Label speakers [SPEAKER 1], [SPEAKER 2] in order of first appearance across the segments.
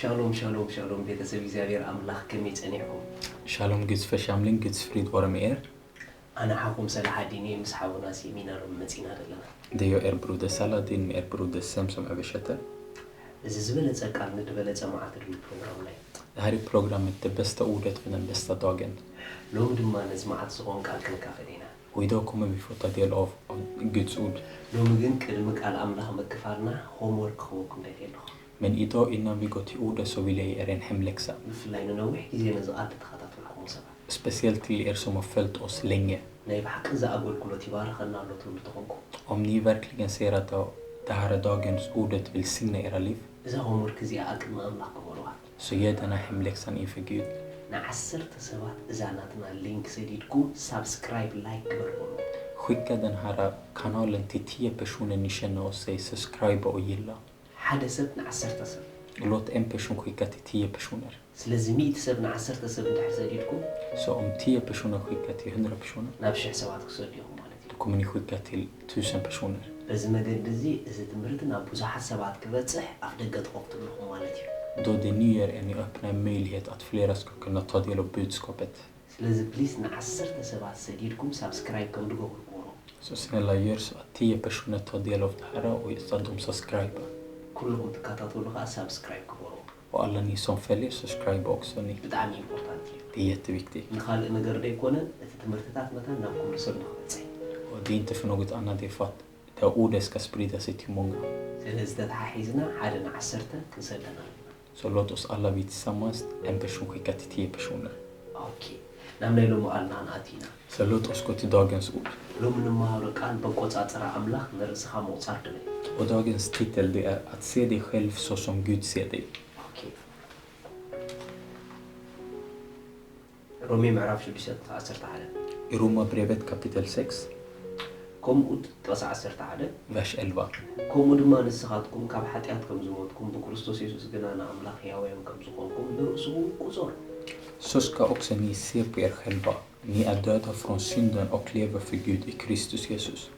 [SPEAKER 1] Shalom, shalom, shalom. ቤተሰብ እግዚአብሔር አምላክ ከመጽንዕኩም
[SPEAKER 2] Shalom Guds församling, Guds frid vare med er.
[SPEAKER 1] أنا حكم صلاح الدين مسحبنا سيمينار متينا دلنا.
[SPEAKER 2] Det är er broder Saladin med er broder Sem som översätter.
[SPEAKER 1] إذا زبلت سكان ندبلت سماعات البروغرام لاي.
[SPEAKER 2] Det här är programmet Det bästa ordet för den bästa dagen.
[SPEAKER 1] لو بدما نسمعات صغون كالكن كافدينا.
[SPEAKER 2] Och idag kommer vi få ta del av Guds ord.
[SPEAKER 1] لو مجن كلمك على أملاح مكفارنا homework خوكم دايلو.
[SPEAKER 2] Men idag innan vi går till ordet så vill jag ge er en hemläxa.
[SPEAKER 1] بفلاي نوح إذا نزقات تخطط لكم سبع.
[SPEAKER 2] Speciellt till er som har följt oss länge.
[SPEAKER 1] Nej بحق إذا أقول كل تبارخنا الله تقولكم.
[SPEAKER 2] Om ni verkligen ser att det här är dagens ordet vill signa era liv.
[SPEAKER 1] إذا homework زي أكل ما أملاح كمروها.
[SPEAKER 2] Så ge denna hemläxan inför Gud.
[SPEAKER 1] نعسر تسوات إذا ناتنا لينك سديدكم سبسكرايب لايك بربولو.
[SPEAKER 2] Skicka den här kanalen till 10 personer ni känner och säg subscribe och gilla.
[SPEAKER 1] حدا سب نعسر تسب.
[SPEAKER 2] Låt en person skicka till 10 personer.
[SPEAKER 1] سلازي 100 سب نعسر تسب ندحر سديدكم.
[SPEAKER 2] Så om 10 personer skickar till 100 personer,
[SPEAKER 1] نابش حسابات كسوديهم مالتي.
[SPEAKER 2] då kommer ni skicka till 1000 personer.
[SPEAKER 1] بس ما قدزي إذا تمرتنا بوزا حسابات كبتصح أفدقت قفت لهم مالتي.
[SPEAKER 2] Då det ni gör är ni öppnar en möjlighet att flera ska kunna ta del av budskapet.
[SPEAKER 1] سلازي بليس نعسر تسبات سديدكم سبسكرايب كم دقوا بالقورو.
[SPEAKER 2] Så snälla gör så att 10 personer tar del av det här och så att de subscriber.
[SPEAKER 1] كلهم تكاتاتوا لغا سبسكرايب كبورو.
[SPEAKER 2] Och alla ni som följer, subscribe också ni.
[SPEAKER 1] بتعمل إمبورتانتي.
[SPEAKER 2] Det är jätteviktigt.
[SPEAKER 1] نخال نقدر ده يكون تمرتات مثلا نقوم رسول نخبصي.
[SPEAKER 2] Och det är inte för något annat, det är för att det här ordet ska sprida sig till många.
[SPEAKER 1] سلازي تتحيزنا حدا نعسرته كنسدنا.
[SPEAKER 2] Så låt oss alla vi tillsammans, en person skicka till 10 personer.
[SPEAKER 1] أوكي. نعمل له مقالنا ناتينا.
[SPEAKER 2] Så låt oss gå till dagens ord.
[SPEAKER 1] لو من المهارة كان بقوت أترى أملاح نرسخها موصار دمي.
[SPEAKER 2] Och dagens titel det är att se dig själv så som Gud ser dig.
[SPEAKER 1] أوكي. رومي معرف شو بيصير تعسرت على.
[SPEAKER 2] I Romarbrevet kapitel 6,
[SPEAKER 1] كم قد تعسرت على.
[SPEAKER 2] vers 11.
[SPEAKER 1] كم دما نسخاتكم كاب حتياتكم زموتكم بكريستوس يسوع جنانا أملاح ياويهم كم زخونكم نرسخوا كوزور.
[SPEAKER 2] Så ska också ni se på er själva. Ni är döda från synden och lever för Gud i Kristus Jesus.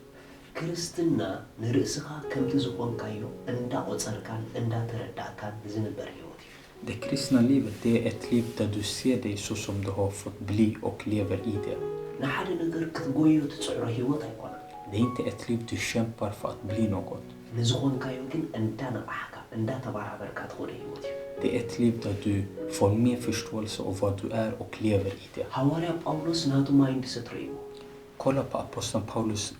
[SPEAKER 1] كريستنا نرسخها كم تزخون كايو إندا أتصركان إندا ترداكان زنبر هيوتي.
[SPEAKER 2] Det kristna livet det är ett liv där du ser dig så som du har fått bli och lever i det.
[SPEAKER 1] نحد نقدر كتقويو تتصعر هيوت أيقونا.
[SPEAKER 2] Det är inte ett liv du kämpar för att bli något.
[SPEAKER 1] نزخون كايو كن إندا نبحكا إندا تبارع بركات خود هيوتي.
[SPEAKER 2] Det är ett liv där du får mer förståelse av vad du är och lever i det.
[SPEAKER 1] حواري بأولوس ناتو ما يندي ستريبو.
[SPEAKER 2] Kolla på aposteln Paulus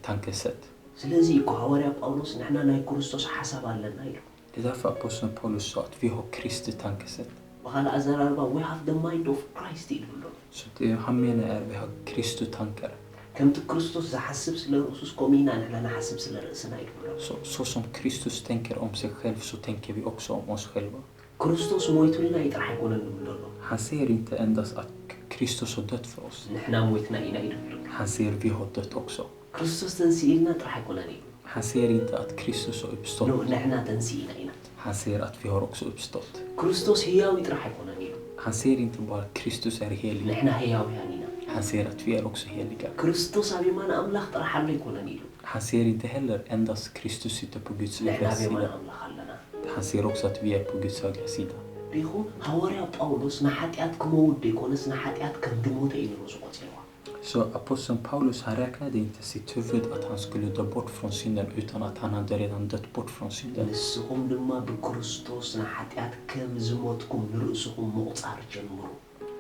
[SPEAKER 2] tankesätt.
[SPEAKER 1] سلازي كو حواري بأولوس نحنا ناي كريستوس حسب على نايلو.
[SPEAKER 2] Det är därför aposteln Paulus sa att vi har Kristi tankesätt.
[SPEAKER 1] وخلا أزار أربا we have the mind of Christ يقولون.
[SPEAKER 2] Så det han menar är att vi har Kristi tankar.
[SPEAKER 1] كم تكريستوس زحسب سل رؤوس كومينا نحنا نحسب سل رأسنا يقولون.
[SPEAKER 2] Så som Kristus tänker om sig själv så tänker vi också om oss själva.
[SPEAKER 1] كريستوس مويتولنا يطرح يكون نقولون.
[SPEAKER 2] Han säger inte endast att Kristus har dött för oss.
[SPEAKER 1] نحنا مويتنا إنا يقولون.
[SPEAKER 2] Han säger vi har dött också.
[SPEAKER 1] كريستوس تنسينا يطرح يكون نقولون.
[SPEAKER 2] Han säger inte att Kristus har uppstått.
[SPEAKER 1] نو نحنا تنسينا إنا.
[SPEAKER 2] Han säger att vi har också uppstått.
[SPEAKER 1] كريستوس هياو يطرح يكون نقولون.
[SPEAKER 2] Han säger inte bara att Kristus är helig.
[SPEAKER 1] نحنا هياو يانينا.
[SPEAKER 2] Han säger att vi är också heliga.
[SPEAKER 1] كريستوس أبي ما نأملاخ طرح الله يكون نقولون.
[SPEAKER 2] Han säger inte heller endast Kristus sitter på Guds högra
[SPEAKER 1] نحنا أبي ما
[SPEAKER 2] sida.
[SPEAKER 1] نأملاخ لنا.
[SPEAKER 2] Han säger också att vi är på Guds högra sida.
[SPEAKER 1] ريخو هواريا باولوس نحاتيات كمود يكونس نحاتيات كندموت إلى رزقات سوا.
[SPEAKER 2] Så aposteln Paulus han räknade inte sitt huvud att han skulle dö bort från synden utan att han hade redan dött bort från synden.
[SPEAKER 1] نسخهم دما بكريستوس نحاتيات كم زموتكم نرأسهم مقصار جنبرو.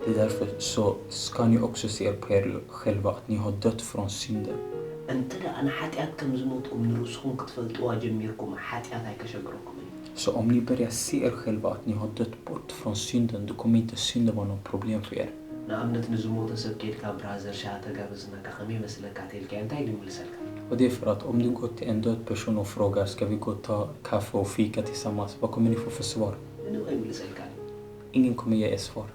[SPEAKER 2] Det är därför så ska ni också se på er själva att ni har dött från synden.
[SPEAKER 1] أنت لا أنا حاتيات كم زموتكم نرأسهم كتفلتوا جميركم حاتيات هاي كشجركم.
[SPEAKER 2] Så om ni börjar se er själva att ni har dött bort från synden, då kommer inte synden vara något problem för er.
[SPEAKER 1] نأمنت نزموت سبكيت كابرازر شاتا جابزنا كخمي مثلا كاتيل كأنت هيدي ملسلك.
[SPEAKER 2] Och det är för att om du går till en död person och frågar ska vi gå och ta kaffe och fika tillsammans, vad kommer ni få för svar?
[SPEAKER 1] منو أي ملسلك؟
[SPEAKER 2] Ingen kommer ge er svar.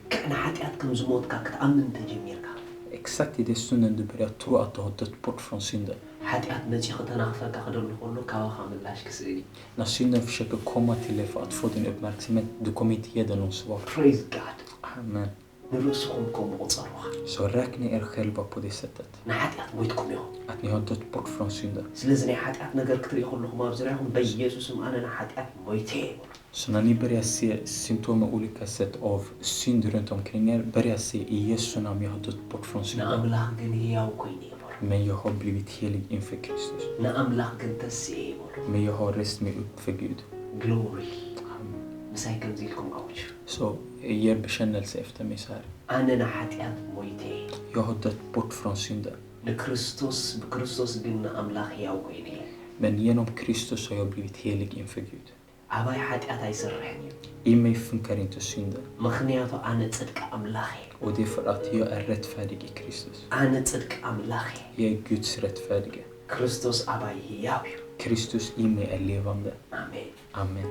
[SPEAKER 1] كأنا حاتيات كم زموت كاك تأمن تجميرك.
[SPEAKER 2] Exakt i det stunden du börjar tro att du har dött bort från synden.
[SPEAKER 1] حاتيات نجي خدنا خفاك خدنا نقول له كوا خامل لاش كسيري.
[SPEAKER 2] När synden försöker komma till dig för att få din uppmärksamhet, du kommer inte ge den någon svar.
[SPEAKER 1] Praise God.
[SPEAKER 2] Amen.
[SPEAKER 1] ንርእስኩም ከም ቁፀሩኻ
[SPEAKER 2] Så räkna er själva på det sättet.
[SPEAKER 1] ንሓጢኣት ሞይትኩም ኢኹም
[SPEAKER 2] Att ni har dött bort från synden.
[SPEAKER 1] ስለዚ ናይ ሓጢኣት ነገር ክትሪኢ ከለኹም ኣብ ዙርያኹም በኢየሱስም ኣነ ንሓጢኣት ሞይተ ይበሉ
[SPEAKER 2] Så när ni börjar se symptom och olika sätt av synd runt omkring er, börja se i Jesu namn, jag har dött bort från synden.
[SPEAKER 1] ንኣምላኽ ግን ህያው ኮይነ ይበሉ
[SPEAKER 2] Men jag har blivit helig inför Kristus.
[SPEAKER 1] ንኣምላኽ ግን ተስየ ይበሉ
[SPEAKER 2] Men jag har rest mig upp för Gud.
[SPEAKER 1] ግሎሪ ምሳይ ከምዚ ኢልኩም ኣውጅ
[SPEAKER 2] Så er bekännelse efter mig så här.
[SPEAKER 1] ኣነ ንሓጢኣት ሞይተ
[SPEAKER 2] Jag har dött bort från synden.
[SPEAKER 1] ንክርስቶስ ብክርስቶስ ግን ንኣምላኽ ህያው ኮይነ እየ
[SPEAKER 2] Men genom Kristus har jag blivit helig inför Gud.
[SPEAKER 1] ኣባይ ሓጢኣት ኣይሰርሕን እዩ
[SPEAKER 2] I mig funkar inte synden.
[SPEAKER 1] ምክንያቱ ኣነ ጽድቂ ኣምላኽ እየ
[SPEAKER 2] Och det är för att jag är rättfärdig i Kristus.
[SPEAKER 1] ኣነ ጽድቂ ኣምላኽ እየ
[SPEAKER 2] Jag är Guds rättfärdige.
[SPEAKER 1] ክርስቶስ ኣባይ ህያው እዩ
[SPEAKER 2] Kristus i mig är levande.
[SPEAKER 1] ኣሜን
[SPEAKER 2] Amen.